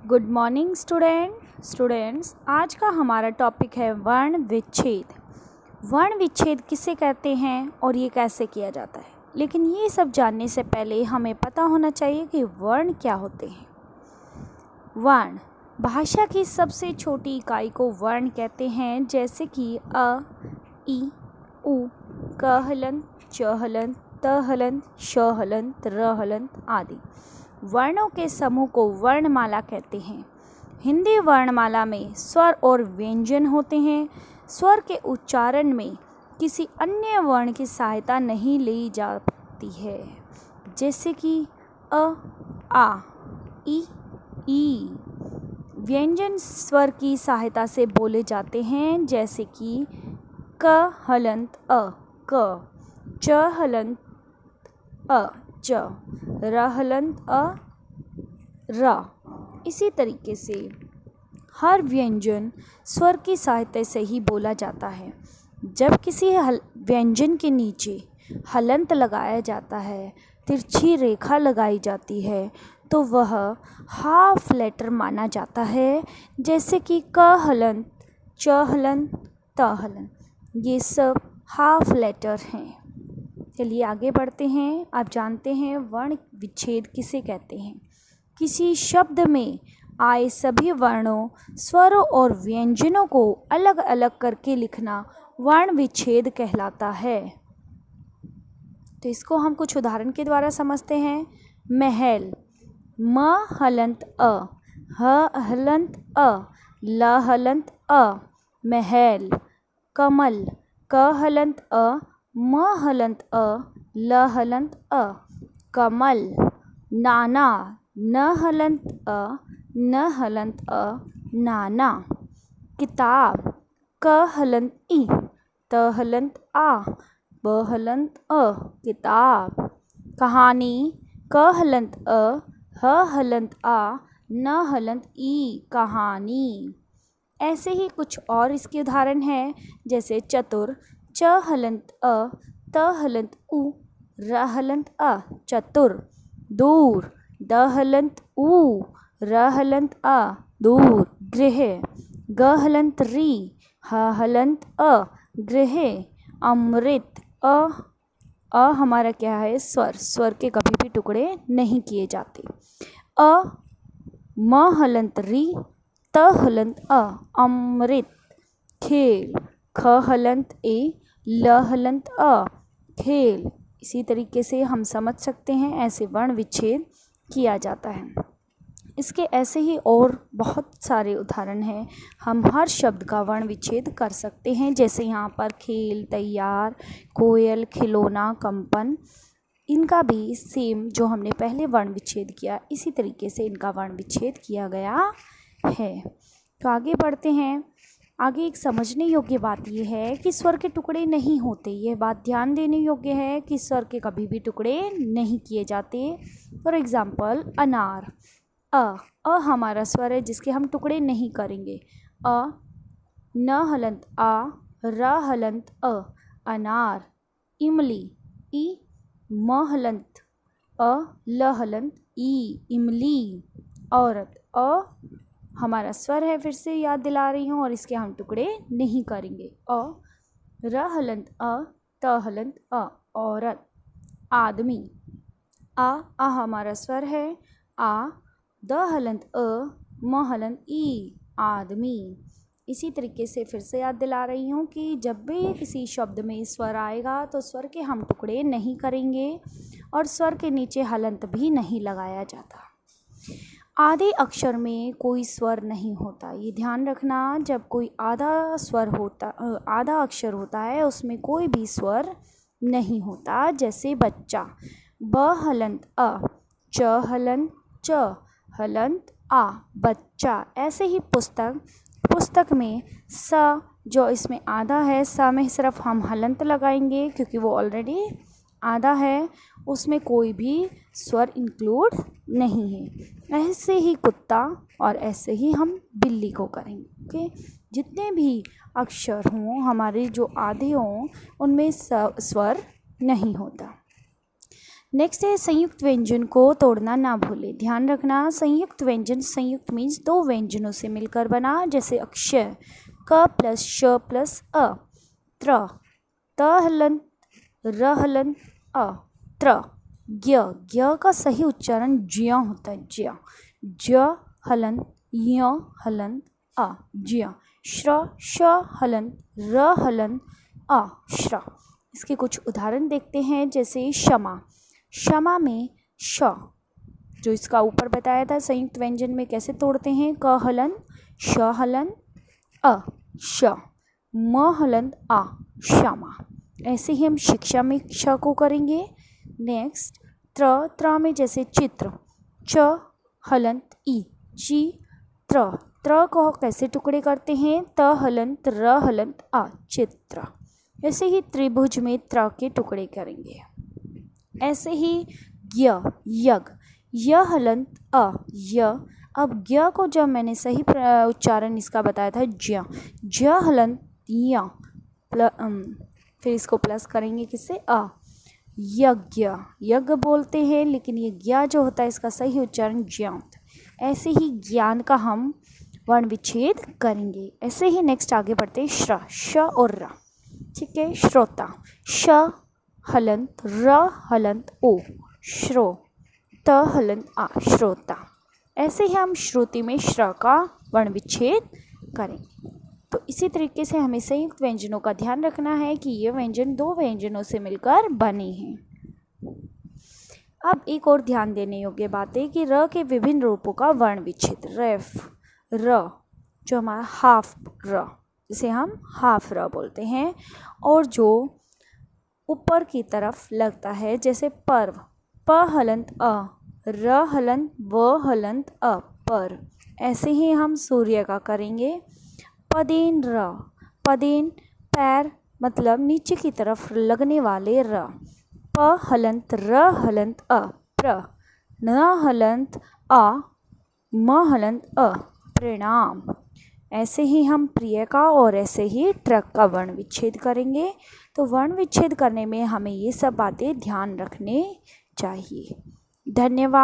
Good morning students. आज का हमारा टॉपिक है वर्ण विच्छेद। वर्ण विच्छेद किसे कहते हैं और ये कैसे किया जाता है, लेकिन ये सब जानने से पहले हमें पता होना चाहिए कि वर्ण क्या होते हैं। वर्ण भाषा की सबसे छोटी इकाई को वर्ण कहते हैं, जैसे कि अ, ई, उ, क हलंत, च हलंत, त हलंत, श हलंत, र हलंत आदि। वर्णों के समूह को वर्णमाला कहते हैं। हिंदी वर्णमाला में स्वर और व्यंजन होते हैं। स्वर के उच्चारण में किसी अन्य वर्ण की सहायता नहीं ली जाती है, जैसे कि अ, आ, ई। व्यंजन स्वर की सहायता से बोले जाते हैं, जैसे कि क हलंत अ, क, च हलंत अ, च, र हलंत अ, र। इसी तरीके से हर व्यंजन स्वर की सहायता से ही बोला जाता है। जब किसी व्यंजन के नीचे हलंत लगाया जाता है, तिरछी रेखा लगाई जाती है, तो वह हाफ लेटर माना जाता है, जैसे कि क हलंत, च हलंत, त हलंत। ये सब हाफ लेटर हैं। चलिए आगे बढ़ते हैं। आप जानते हैं वर्ण विच्छेद किसे कहते हैं। किसी शब्द में आए सभी वर्णों, स्वरों और व्यंजनों को अलग अलग करके लिखना वर्ण विच्छेद कहलाता है। तो इसको हम कुछ उदाहरण के द्वारा समझते हैं। महल, म हलंत अ, ह हलंत अ, ल हलंत अ, महल। कमल, क हलंत अ, म हलंत अ, ल हलंत अ, कमल। नाना, न हलंत अ, न हलंत अ, नाना। किताब, क हलंत ई, त हलंत आ, ब हलंत अ, किताब। कहानी, क हलंत अ, ह हलंत आ, न हलंत ई, कहानी। ऐसे ही कुछ और इसके उदाहरण हैं, जैसे चतुर, च हलंत अ, त हलंत उ, र हलंत अ, चतुर। दूर, द हलंत उ, र हलंत अ, दूर। गृह, ग हलंत री, ह हलंत अ, गृह। अमृत, अ हमारा क्या है, स्वर के कभी भी टुकड़े नहीं किए जाते। अ, म हलंत री, त हलंत अ, अमृत। खेल, ख हलंत ए, ल हलंत अ, खेल। इसी तरीके से हम समझ सकते हैं ऐसे वर्ण विच्छेद किया जाता है। इसके ऐसे ही और बहुत सारे उदाहरण हैं। हम हर शब्द का वर्ण विच्छेद कर सकते हैं, जैसे यहाँ पर खेल, तैयार, कोयल, खिलौना, कंपन। इनका भी सेम जो हमने पहले वर्ण विच्छेद किया, इसी तरीके से इनका वर्ण विच्छेद किया गया है। तो आगे बढ़ते हैं। आगे एक समझने योग्य बात यह है कि स्वर के टुकड़े नहीं होते। यह बात ध्यान देने योग्य है कि स्वर के कभी भी टुकड़े नहीं किए जाते। फॉर एग्जाम्पल अनार, अ हमारा स्वर है जिसके हम टुकड़े नहीं करेंगे। अ, न हलंत आ, र हलंत अ, अनार। इमली, ई, म हलंत अ, ल हलंत ई, इमली। औरत, अ हमारा स्वर है, फिर से याद दिला रही हूँ, और इसके हम टुकड़े नहीं करेंगे। अ, र हलंत अ, त हलंत अ, औरत। आदमी, आ हमारा स्वर है, आ, द हलंत अ, म हलंत ई, आदमी। इसी तरीके से फिर से याद दिला रही हूँ कि जब भी किसी शब्द में स्वर आएगा तो स्वर के हम टुकड़े नहीं करेंगे और स्वर के नीचे हलंत भी नहीं लगाया जाता। आधे अक्षर में कोई स्वर नहीं होता। ये ध्यान रखना, जब कोई आधा अक्षर होता है उसमें कोई भी स्वर नहीं होता। जैसे बच्चा, ब हलंत अ, च हलंत च, हलंत आ, बच्चा। ऐसे ही पुस्तक में स जो इसमें आधा है, स में सिर्फ हम हलंत लगाएंगे क्योंकि वो ऑलरेडी आधा है, उसमें कोई भी स्वर इंक्लूड नहीं है। ऐसे ही कुत्ता और ऐसे ही हम बिल्ली को करेंगे। ओके, जितने भी अक्षर हों हमारे जो आधे हों उनमें स्वर नहीं होता। नेक्स्ट है संयुक्त व्यंजन को तोड़ना ना भूलें। ध्यान रखना, संयुक्त व्यंजन, संयुक्त मीन्स दो व्यंजनों से मिलकर बना, जैसे अक्षर क प्लस श प्लस अ, त्र, त हलंत, र हलंत, अ, त्र। ज्ञ, ज्ञ का सही उच्चारण ज्य होता है, ज्य, ज हलंत, य हलंत, अ, ज्य। श्र, श हलंत, र हलंत, अ, श्र। इसके कुछ उदाहरण देखते हैं, जैसे क्षमा, क्षमा में श, जो इसका ऊपर बताया था संयुक्त व्यंजन में कैसे तोड़ते हैं, क हलंत, श हलंत, अ, श, म हलंत, आ, क्षमा। ऐसे ही हम शिक्षा में क्ष को करेंगे। नेक्स्ट त्र, त्र में जैसे चित्र, च हलंत, ई, ची, त्र, त्र को कैसे टुकड़े करते हैं, त हलंत, र हलंत, आ, चित्र। ऐसे ही त्रिभुज में त्र के टुकड़े करेंगे। ऐसे ही ज्ञ, यज्ञ, य हलंत, अ, य। अब ज्ञ को जब मैंने सही उच्चारण इसका बताया था, ज्य, ज्य हलंत, य, फिर इसको प्लस करेंगे किससे, अ, यज्ञ, यज्ञ बोलते हैं, लेकिन ये ज्ञ जो होता है इसका सही उच्चारण ज्ञ होता है। ऐसे ही ज्ञान का हम वर्ण विच्छेद करेंगे। ऐसे ही नेक्स्ट आगे बढ़ते हैं, श्र, श और र। ठीक है, श्रोता, श हलंत, र हलंत, ओ, श्रो, त हलंत, आ, श्रोता। ऐसे ही हम श्रुति में श्र का वर्ण विच्छेद करेंगे। तो इसी तरीके से हमें संयुक्त व्यंजनों का ध्यान रखना है कि ये व्यंजन दो व्यंजनों से मिलकर बने हैं। अब एक और ध्यान देने योग्य बात है कि र के विभिन्न रूपों का वर्ण विच्छेद। रेफ, र जो हमारा हाफ र, जिसे हम हाफ र बोलते हैं, और जो ऊपर की तरफ लगता है, जैसे पर्व, प हलंत, अ, र हलंत, व हलंत, अ, पर। ऐसे ही हम सूर्य का करेंगे। पदेन र, पदेन पैर मतलब नीचे की तरफ लगने वाले र, प हलंत, र हलंत, अ, प्र, न हलंत, आ, म हलंत, अ, प्रणाम। ऐसे ही हम प्रिय का और ऐसे ही ट्रक का वर्ण विच्छेद करेंगे। तो वर्ण विच्छेद करने में हमें ये सब बातें ध्यान रखने चाहिए। धन्यवाद।